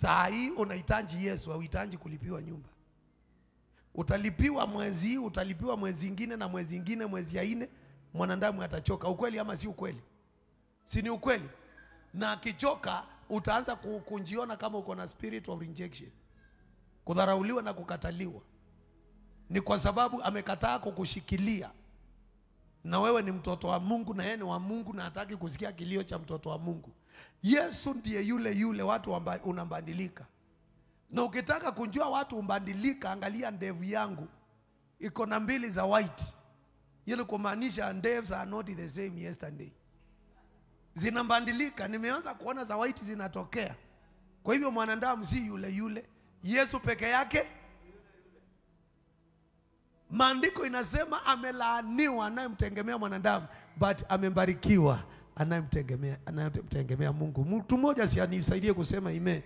Saa hii unahitaji Yesu, hauhitaji kulipiwa nyumba. Utalipiwa mwezi, utalipiwa mwezi ingine na mwezi ingine, mwezi ya 4, mwanadamu atachoka. Ukweli ama si ukweli? Si ni ukweli? Na akichoka utaanza kujiona kama uko na spirit of rejection, kudharauliwa na kukataliwa. Ni kwa sababu amekataa kukushikilia. Na wewe ni mtoto wa Mungu na yeye ni wa Mungu na hataki kusikia kilio cha mtoto wa Mungu. Yesu ndiye yule watu unambadilika. Na ukitaka kujua watu umbadilika, angalia ndevu yangu. Iko na 2 za white. Yule kumaanisha ndevu are not the same yesterday. Zinabadilika. Nimeanza kuona za white zinatokea. Kwa hivyo mwanadamu si yule. Yesu peke yake. Maandiko inasema amelaaniwa anayemtegemea mwanadamu, but amebarikiwa anayemtegemea Mungu. Mtu mmoja si anisaidie kusema amen.